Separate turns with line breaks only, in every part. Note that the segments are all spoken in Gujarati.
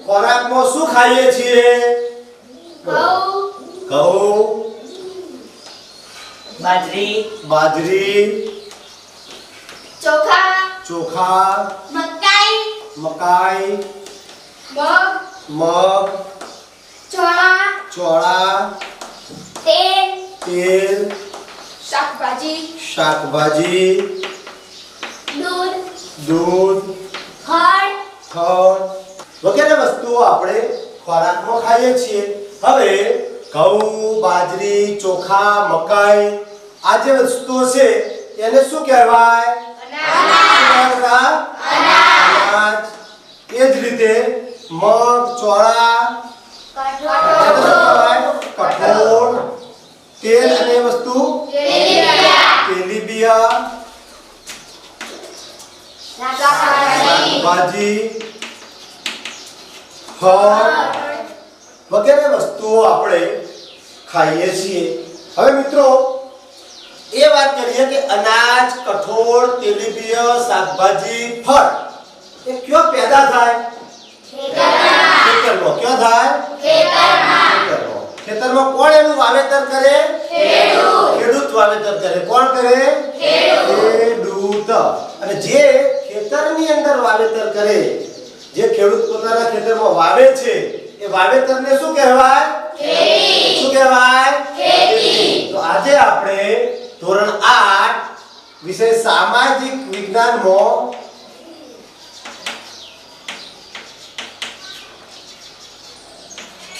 ખોરાકમાં શું ખાઈએ છીએ? ઘઉં, બાજરી, ચોખા, મકાઈ, મગ, ચોળા, તેલ, શાકભાજી, દૂધ, ખડ વગેરે વસ્તુઓ આપણે ખોરાકમાં ખાઈએ છીએ. હવે ઘઉં, બાજરી, ચોખા, મકાઈ આ જે વસ્તુઓ છે એને શું કહેવાય? અનાજ. એ જ રીતે મગ, ચોળા, કઠોળ, તેલ અને વસ્તુ તેલીબિયા, શાકભાજી, ફળ વગેરે વસ્તુઓ આપણે ખાઈએ છીએ. હવે મિત્રો એ વાત કરીએ કે અનાજ, કઠોળ, તેલીબિયા, શાકભાજી, ફળ એ ક્યાં પેદા થાય? ખેતરમાં. ક્યાં થાય? ખેતરમાં. ખેતરમાં કોણ એનું વાવેતર કરે? ખેડૂત વાવેતર કરે. કોણ કરે? ખેડૂત. અને જે ખેતરની અંદર વાવેતર કરે, જે ખેડૂત પોતાના ખેતરમાં વાવે છે એ વાવેતરને શું કહેવાય? શું કહેવાય? ખેતી. તો આજે આપણે ધોરણ 8 વિષય સામાજિક વિજ્ઞાનમાં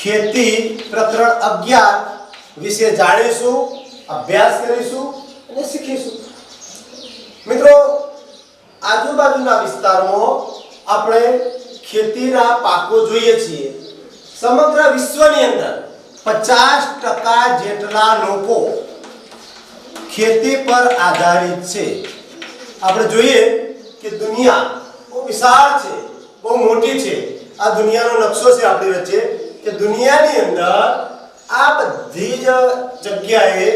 ખેતી પ્રકરણ 11 વિશે જાણીશું, અભ્યાસ કરીશું અને શીખીશું. મિત્રો આજુબાજુના વિસ્તારમાં આપણે ખેતીના પાકો જોઈએ છીએ. સમગ્ર વિશ્વની અંદર 50% જેટલા લોકો ખેતી પર આધારિત છે. આપણે જોઈએ કે દુનિયા બહુ વિશાળ છે, બહુ મોટી છે. આ દુનિયાનો નકશો છે આપણી વચ્ચે કે દુનિયાની અંદર આ બધી જ જગ્યાએ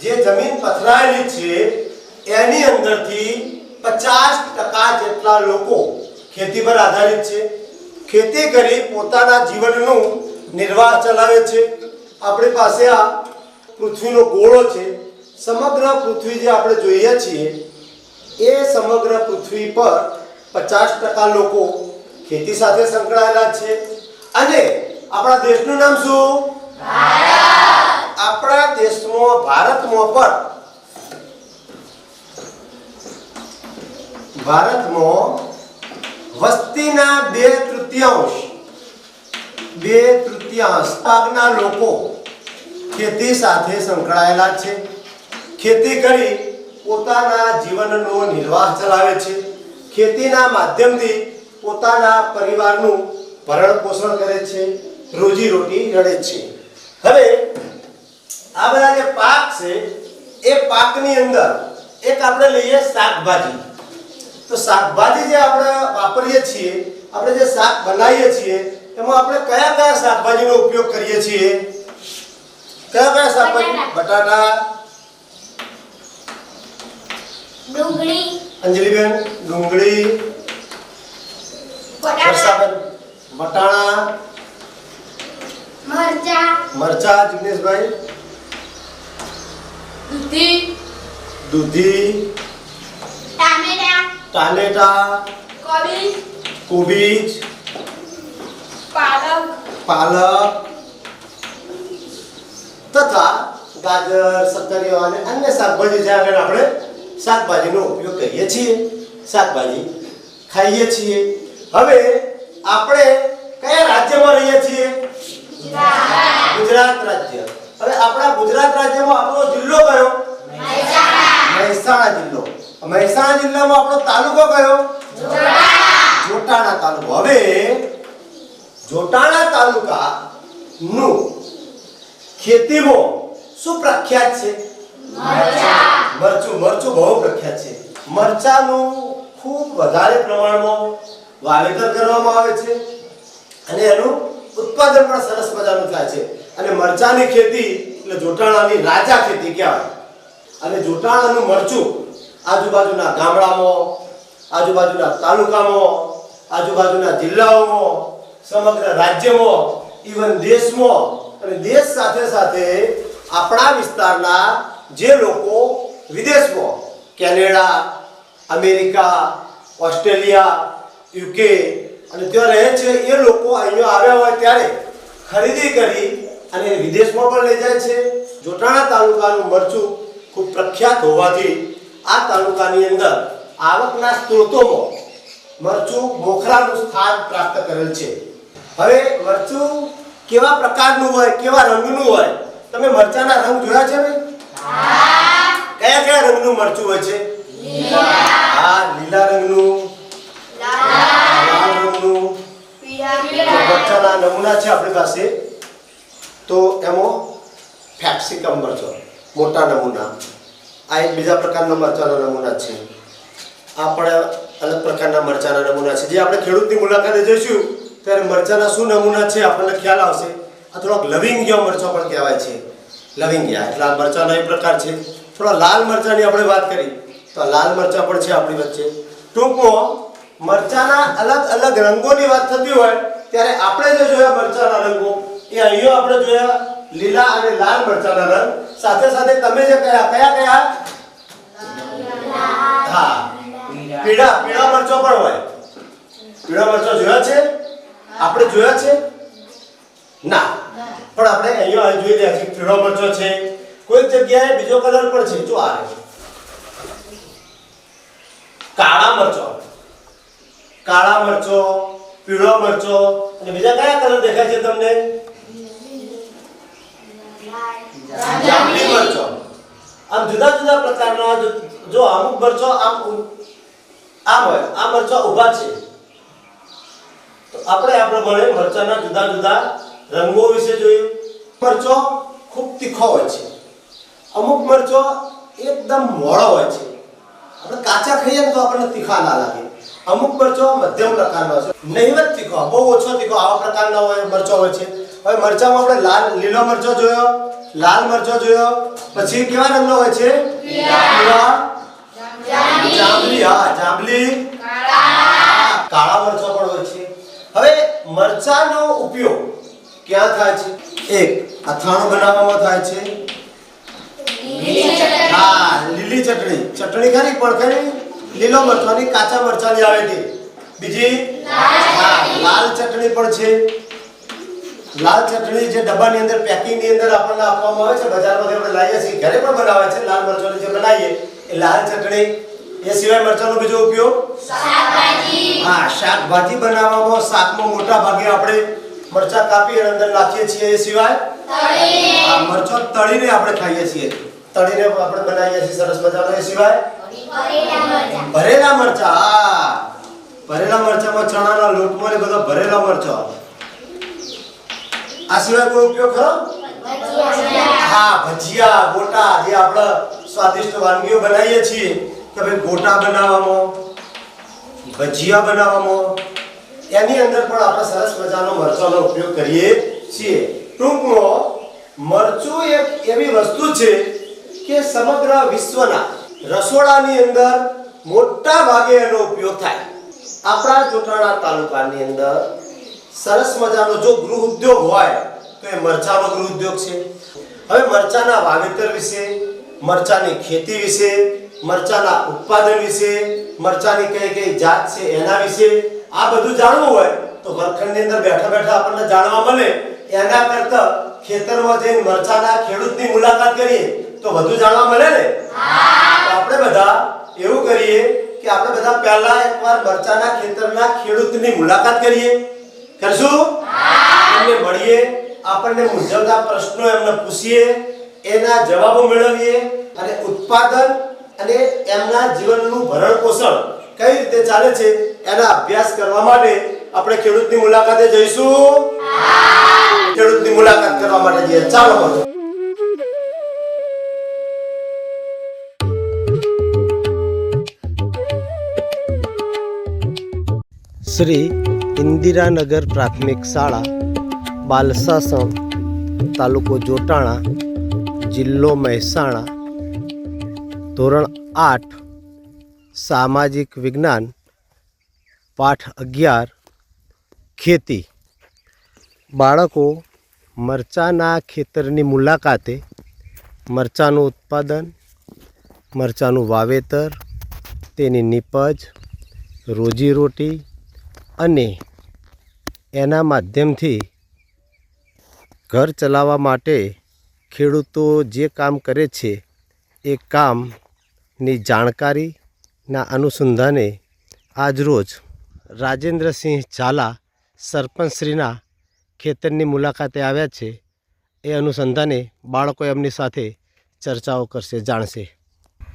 જે જમીન પથરાયેલી છે એની અંદરથી 50% જેટલા લોકો ખેતી પર આધારિત છે. ખેતી કરી પોતાના જીવનનું નિર્વાહ ચલાવે છે. આપણી પાસે આ પૃથ્વીનો ગોળો છે. સમગ્ર પૃથ્વી જે આપણે જોઈએ છીએ એ સમગ્ર પૃથ્વી પર 50% લોકો ખેતી સાથે સંકળાયેલા છે. અને આપણા દેશનું નામ શું? ભારત. આપણા દેશમાં ભારતમાં વસ્તીના 2/3 ભાગના લોકો ખેતી સાથે સંકળાયેલા છે. ખેતી કરી પોતાના જીવનનો નિર્વાહ ચલાવે છે. ખેતીના માધ્યમથી પોતાના પરિવારનું ભરણ પોષણ કરે છે, રોજી રોટી રળે છે. હવે આ બધા જે પાક છે એ પાકની અંદર એક આપણે લઈએ શાકભાજી. તો શાકભાજી જે આપણે વાપરીએ છીએ, આપણે જે શાક બનાવીએ છીએ એમાં આપણે કયા કયા શાકભાજીનો ઉપયોગ કરીએ છીએ? કયા શાકભાજી? બટાટા,
ડુંગળી,
અંજલિબેન ડુંગળી, વર્ષાબેન વટાણા, મરચા, જિગ્નેશભાઈ દૂધી, ટામેટા, કોબીજ, પાલક તથા ગાજર, શક્કરિયા અને અન્ય શાકભાજી જે આગળ આપણે શાકભાજીનો ઉપયોગ કરીએ છીએ, શાકભાજી ખાઈએ છીએ. હવે આપણે કયા રાજ્યમાં રહીએ છીએ? ગુજરાત રાજ્ય. હવે આપણા ગુજરાત રાજ્યમાં આપણો જિલ્લો કયો? મહેસાણા જિલ્લો. મહેસાણા જિલ્લામાં આપણો તાલુકો કયો? જોટાણા તાલુકો. હવે જોટાણા તાલુકાનું ખેતીમાં શું પ્રખ્યાત છે? મરચું બહુ પ્રખ્યાત છે. મરચાનું ખૂબ વધારે પ્રમાણમાં વાવેતર કરવામાં આવે છે અને એનું ઉત્પાદન પણ સરસ મજાનું થાય છે. અને મરચાની ખેતી એટલે જોટાણાની રાજા ખેતી કહેવાય. અને જોટાણાનું મરચું આજુબાજુના ગામડામાં, આજુબાજુના તાલુકામાં, આજુબાજુના જિલ્લાઓમાં સમગ્ર રાજ્યમાં, ઇવન દેશમાં અને દેશ સાથે સાથે આપણા વિસ્તારના જે લોકો વિદેશમાં, કેનેડા, અમેરિકા, ઓસ્ટ્રેલિયા, યુકે અને ત્યાં રહે છે, એ લોકો અહીંયા આવ્યા હોય ત્યારે ખરીદી કરી અને વિદેશમાં પણ લઈ જાય છે. જોટાણા તાલુકાનું મરચું ખૂબ પ્રખ્યાત હોવાથી આ તાલુકાની અંદર આવકના સ્ત્રોતોમાં મરચું મોખરાનું સ્થાન પ્રાપ્ત કરેલ છે. હવે મરચું કેવા પ્રકારનું હોય, કેવા રંગનું હોય? તમે મરચાના રંગ જોયા છે ને? કયા કયા રંગનું મરચું હોય છે? હા, લીલા રંગનું, લાલ રંગનું. મરચાના નમૂના છે આપણી પાસે. તો એમાં ફેક્સિકમ મરચો, મોટા નમૂના. આ એક બીજા પ્રકારના મરચાના નમૂના છે. આ પણ અલગ પ્રકારના મરચાના નમૂના છે. જે આપણે ખેડૂતની મુલાકાતે જઈશું ત્યારે મરચાના શું નમૂના છે આપણને ખ્યાલ આવશે. આ થોડોક લવિંગિયા મરચો પણ કહેવાય છે. લવિંગિયા એટલે આ મરચાનો એક પ્રકાર છે. થોડા લાલ મરચાની આપણે વાત કરી તો લાલ મરચા પણ છે આપણી વચ્ચે. ટૂંકમાં મરચાના અલગ અલગ રંગોની વાત થતી હોય ત્યારે આપણે જે જોયા મરચાના રંગો એ અહીંયા આપણે જોયા લીલા અને લાલ મરચાના રંગ. સાથે સાથે તમે જે કયા હા, પીળા મરચો પણ હોય. પીળા મરચો જોયા છે? આપણે જોયા છે ના, પણ આપણે અહીંયા જોઈ રહ્યા છીએ પીળો મરચો છે. કોઈ જગ્યાએ બીજો કલર પણ છે. જો આ કાળા મરચો, પીળો મરચો અને બીજા કયા કલર દેખાય છે તમને? જાંબલી મરચો. આમ જુદા જુદા પ્રકારના જો અમુક મરચો આમ હોય, આ મરચો ઊભા છે. તો આપણે મળે મરચાના જુદા જુદા રંગો વિશે જોયું. મરચો ખૂબ તીખો હોય છે. અમુક મરચો એકદમ મોળો હોય છે. આપણે કાચા ખાઈએ ને તો આપણને તીખા ના લાગે. અમુક મરચો મધ્યમ પ્રકારનો છે, નહીવત તીખો, બહુ ઓછો તીખો, આવા પ્રકારના હોય મરચો હોય છે. હવે મરચામાં આપણે લીલો મરચો જોયો, લાલ મરચો જોયો, પછી કેવા રંગનો હોય છે? પીળા, જાંબલી, હા જાંબલી, કાળા મરચો પણ હોય છે. હવે મરચાનો ઉપયોગ ક્યાં થાય છે? એક અથાણું બનાવવામાં થાય છે. હા, લીલી ચટણી ખરી પણ ખરી લીલો મરચાની, કાચા મરચાની આવે છે. બીજી લાલ ચટણી પણ છે. લાલ ચટણી જે ડબ્બાની અંદર પેકિંગની અંદર આપણને આપવામાં આવે છે, બજારમાંથી આપણે લાવીએ છીએ, ઘરે પણ બનાવે છે. લાલ મરચાની જે બનાવીએ એ લાલ ચટણી. એ સિવાય મરચાનો બીજો ઉપયોગ હા, શાકભાજી બનાવવામાં, શાકમાં મોટા ભાગે આપણે મરચા કાપી અને અંદર નાખીએ છીએ. એ સિવાય મરચો તળીને આપણે ખાઈએ છીએ, તળીને આપણે બનાવીએ છીએ સરસ મજાનો. એ સિવાય ભરેલા મરચા. હા, ભરેલા મરચામાં ચણાના લોટમાં ને બધો ભરેલા મરચા. આ સિવાય કોઈ ઉપયોગ ખરો? હા, ભજીયા, ગોટા, જે આપણે સ્વાદિષ્ટ વાનગીઓ બનાવીએ છીએ કે ભાઈ ગોટા બનાવવામાં, ભજીયા બનાવવામાં, એની અંદર પણ આપણે સરસ મજાનો મરચાનો ઉપયોગ કરીએ છીએ. ટૂંકમાં મરચું એક એવી વસ્તુ છે કે સમગ્ર વિશ્વના રસોડાની અંદર મોટા ભાગે એનો ઉપયોગ થાય. આપણા જોટાણા તાલુકાની અંદર સરસ મજાનો જો ગૃહ ઉદ્યોગ હોય તો એ મરચાનો ગૃહ ઉદ્યોગ છે. હવે મરચાના વાવેતર વિશે, મરચાની ખેતી વિશે, મરચાના ઉત્પાદન વિશે, મરચાની કઈ કઈ જાત છે એના વિશે આ બધું જાણવું હોય તો વર્ગખંડની અંદર બેઠા બેઠા આપણને જાણવા મળે. એના કરતા ખેતરમાં જઈને મરચાના ખેડૂતની મુલાકાત કરીએ તો વધુ જાણવા મળે ને. તો આપણે બધા એવું કરીએ કે આપણે બધા પહેલા એકવાર મરચાના ખેતરના ખેડૂતની મુલાકાત કરીએ. કરશું? એમને મળીએ, આપણને મૂંઝવતા પ્રશ્નો એમને પૂછીએ, એના જવાબો મેળવીએ અને ઉત્પાદન અને એમના જીવનનું ભરણ પોષણ કઈ રીતે ચાલે છે એના અભ્યાસ કરવા માટે આપણે ખેડૂતની મુલાકાતે જઈશું. ખેડૂતની મુલાકાત કરવા માટે જઈએ. ચાલો મળો. શ્રી ઇન્દિરાનગર પ્રાથમિક શાળા, બાલસાસણ, તાલુકો જોટાણા, જિલ્લો મહેસાણા, ધોરણ 8 સામાજિક વિજ્ઞાન, પાઠ 11 ખેતી. બાળકો મરચાંના ખેતરની મુલાકાતે મરચાંનું ઉત્પાદન, મરચાંનું વાવેતર, તેની નીપજ, રોજીરોટી અને એના માધ્યમથી ઘર ચલાવવા માટે ખેડૂતો જે કામ કરે છે એ કામની જાણકારીના અનુસંધાને આજરોજ રાજેન્દ્રસિંહ ઝાલા સરપંચશ્રીના ખેતરની મુલાકાતે આવ્યા છે. એ અનુસંધાને બાળકો એમની સાથે ચર્ચાઓ કરશે, જાણશે.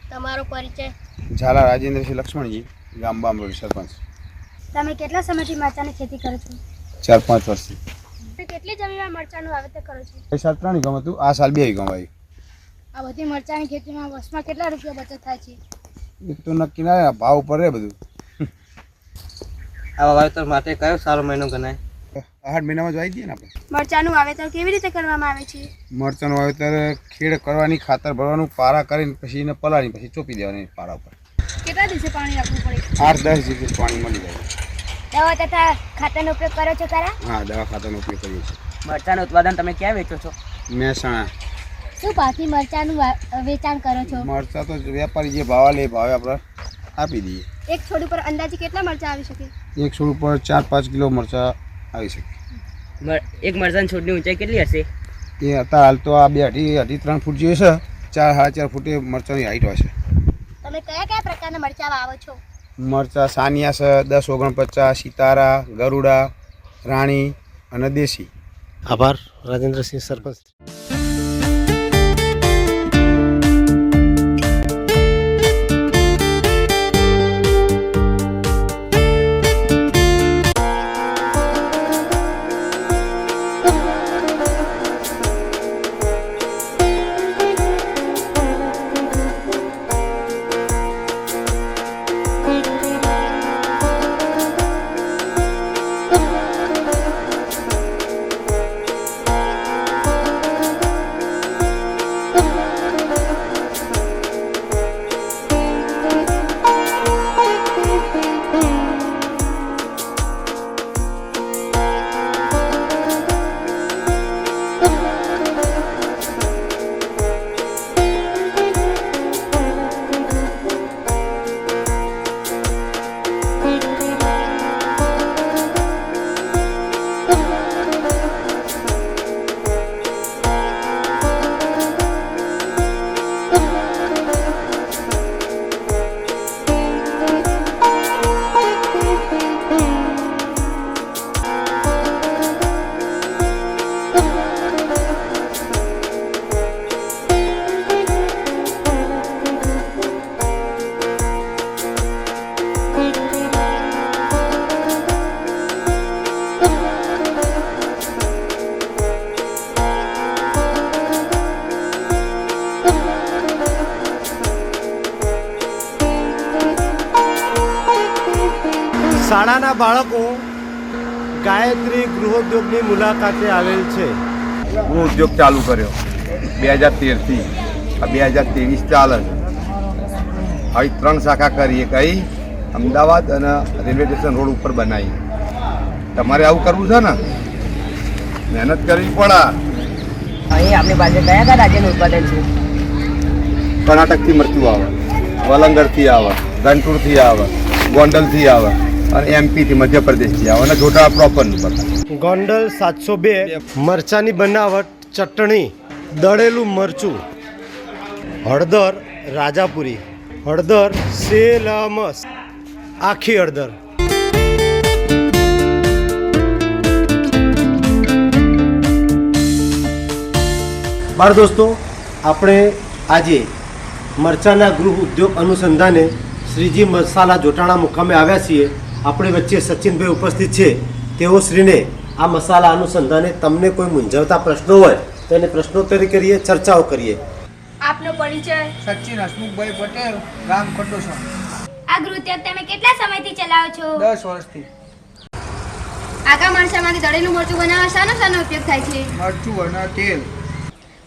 તમારો પરિચય?
ઝાલા રાજેન્દ્રસિંહ લક્ષ્મણજી, ગામ બામરોડ, સરપંચ.
તમે કેટલા સમયથી મરચાંની ખેતી કરો છો?
4-5 વર્ષથી.
તમે કેટલી જમીનમાં મરચાંનું વાવેતર કરો છો?
એ સાલ 3 વીઘામાં હતું, આ સાલ 2 વીઘામાં આવ્યું.
આ બધી મરચાંની ખેતીમાં વર્ષમાં કેટલા રૂપિયા બચત થાય છે?
એ તો નક્કી ના, ભાવ ઉપર રહે બધું.
આવા વાવેતર માટે કયો સારો મહિનો ગણાય?
8 મહિનામાં જ વાવી દઈએ ને આપણે.
મરચાંનું વાવેતર કેવી રીતે કરવામાં આવે છે?
મરચાંનું વાવેતર ખેડ કરવાની, ખાતર ભરવાનું, પારા કરીને પછી એને પલાળી પછી ચોપી દેવાની પારા ઉપર.
કેટલા દિવસે પાણી રાખવું પડે?
8-10 દિવસ પાણી મળી જાય.
દવા તથા ખાતરનો ઉપયોગ કરો છો ખરા?
હા, દવા ખાતરનો ઉપયોગ કરીએ છીએ.
મરચાંનું ઉત્પાદન તમે ક્યાં વેચો છો?
મહેસાણા.
શું ભાવથી મરચાંનું વેચાણ કરો છો?
મરચાં તો વેપારી જે ભાવ લે એ ભાવે આપણે આપી દઈએ.
એક છોડ ઉપર અંદાજે કેટલા મરચાં આવી શકે?
એક છોડ ઉપર 4-5 કિલો મરચાં આવી શકે.
એક મરચાંની છોડની ઊંચાઈ કેટલી હશે?
એ અત્યારે હાલ તો આ 2-3 ફૂટ જેવી છે, 4-4.5 ફૂટે મરચાંની હાઈટ હોય છે.
તમે કયા કયા પ્રકારના મરચાં વાવો છો?
મરચાં સાનિયા છે, 10-49, સિતારા, ગરુડા, રાણી અને દેશી.
આભાર રાજેન્દ્રસિંહ સરપંચ. શાળાના બાળકો ગાયત્રી ગૃહોદ્યોગની મુલાકાતે આવેલ છે.
ગૃહ ઉદ્યોગ ચાલુ કર્યો 2013થી. આ 2023 ચાલે છે. આવી 3 શાખા કરીએ, કઈ અમદાવાદ અને રેલવે સ્ટેશન રોડ ઉપર બનાવી. તમારે આવું કરવું છે ને, મહેનત કરવી પડે.
અહીં આપણી પાસે કયા કયા રાજ્યનું ઉત્પાદન છે?
કર્ણાટકથી મરચું આવે, વલંગરથી આવે, ગંટુરથી આવે, ગોંડલથી આવે અને એમપીથી, મધ્યપ્રદેશથી આવે અને જોટા પ્રોપરનું બધા.
ગોંડલ 702 મરચાંની બનાવટ, ચટણી, દળેલું મરચું, હળદર રાજાપુરી, હળદર સેલમસ, આખી હળદર. બાળ દોસ્તો, આપણે આજે મરચાંના ગૃહ ઉદ્યોગ અનુસંધાને શ્રીજી મસાલા જોટાણા મુકામે આવ્યા છીએ. આપણી વચ્ચે સચિનભાઈ ઉપસ્થિત છે. તેઓ શ્રીને આ મસાલા અનુસંધાને તમને કોઈ મૂંઝવતા પ્રશ્નો હોય તો એને પ્રશ્નોત્તરી કરીએ, ચર્ચાઓ કરીએ.
આપનો પરિચય?
સચિન હસમુખભાઈ પટેલ, ગામ ખટોસા.
આ ગૃહ ઉદ્યોગ તમે કેટલા સમયથી ચલાવો છો?
10 વર્ષથી.
આગા મરચાંમાંથી દળેલું મરચું બનાવવા શાનો ઉપયોગ થાય છે?
મરચું અને તેલ.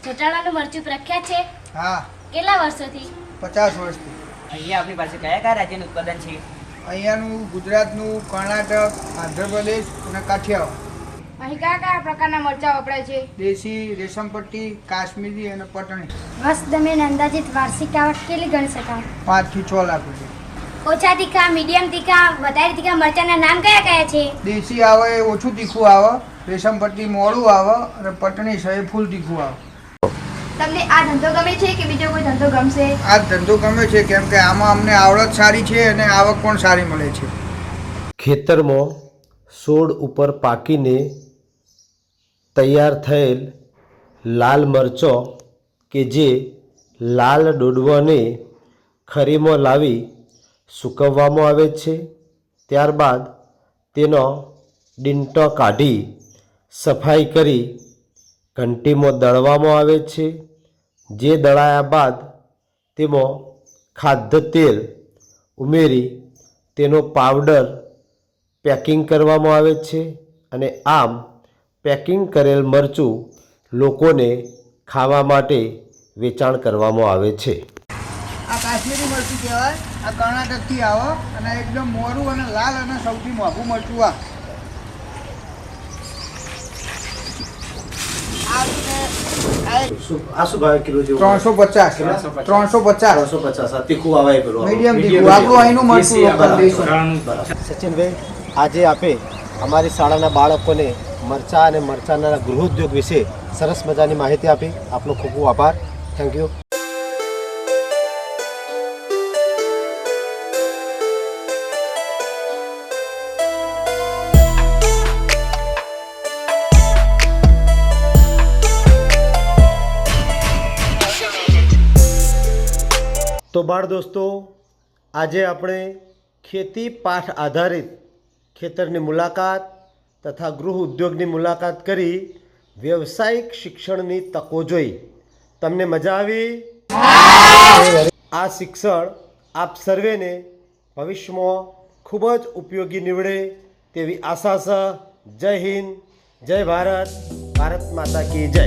જોટાણાનું મરચું પ્રખ્યાત છે.
હા,
કેટલા વર્ષોથી?
50 વર્ષથી.
અહીંયા આપણી પાસે કયા કયા રાજ્યનું ઉત્પાદન છે?
અહીંયાનું ગુજરાતનું, કર્ણાટક, આંધ્રપ્રદેશ અને કાઠિયાવાડ.
અહીં કયા કયા પ્રકારના મરચાં વપરાય છે?
દેશી, રેશમપટ્ટી, કાશ્મીરી અને પટણી.
વર્ષ દરમિયાન અંદાજિત વાર્ષિક આવક કેટલી ગણી શકાય?
5 થી 6 લાખ રૂપિયા.
ઓછા તીખા, મીડિયમ તીખા, વધારે તીખા મરચાંના નામ કયા કયા છે?
દેશી આવે એ ઓછું તીખું આવે, રેશમપટ્ટી મોડું આવે અને પટણી છે એ ફૂલ તીખું આવે.
તમને આ ધંધો ગમે છે કે બીજો કોઈ ધંધો ગમશે?
આ ધંધો ગમે છે કેમ કે આમાં અમને આવડત સારી છે અને આવક પણ સારી મળે છે.
ખેતરમાં છોડ ઉપર પાકીને તૈયાર થયેલ લાલ મરચો કે જે લાલ ડોડવાને ખરીમાં લાવી સૂકવવામાં આવે છે. ત્યારબાદ તેનો ડીંટો કાઢી સફાઈ કરી ઘંટીમાં દળવામાં આવે છે. જે દળાયા બાદ તેમાં ખાદ્ય તેલ ઉમેરી તેનો પાવડર પેકિંગ કરવામાં આવે છે અને આમ પેકિંગ કરેલ મરચું લોકોને ખાવા માટે વેચાણ કરવામાં આવે છે.
આ કાશ્મીરી મરચું કહેવાય. આ કર્ણાટકથી આવે અને એકદમ મોરું અને લાલ અને સૌથી મોંઘું મરચું આ.
આ શું ભાવે કિલો જેવું?
350. 350.
350. તીખું આવે પેલું
મીડિયમ તીખું આપણું અહીંનું મરચું લોકલ દેશી.
સચિનભાઈ, આજે આપે અમારી શાળાના બાળકોને મરચાં અને મરચાંના ગૃહોદ્યોગ વિશે સરસ મજાની માહિતી આપી. આપનો ખૂબ ખૂબ આભાર. Thank you. તો બાળ દોસ્તો, આજે આપણે ખેતી પાઠ આધારિત ખેતરની મુલાકાત તથા ગૃહ ઉદ્યોગની મુલાકાત કરી વ્યવસાયિક શિક્ષણની તકો જોઈ. તમને મજા આવી? આ શિક્ષણ આપ સર્વેને ભવિષ્યમાં ખૂબ જ ઉપયોગી નીવડે તેવી આશા છે. જય હિન્દ, જય ભારત, ભારત માતા કી જય.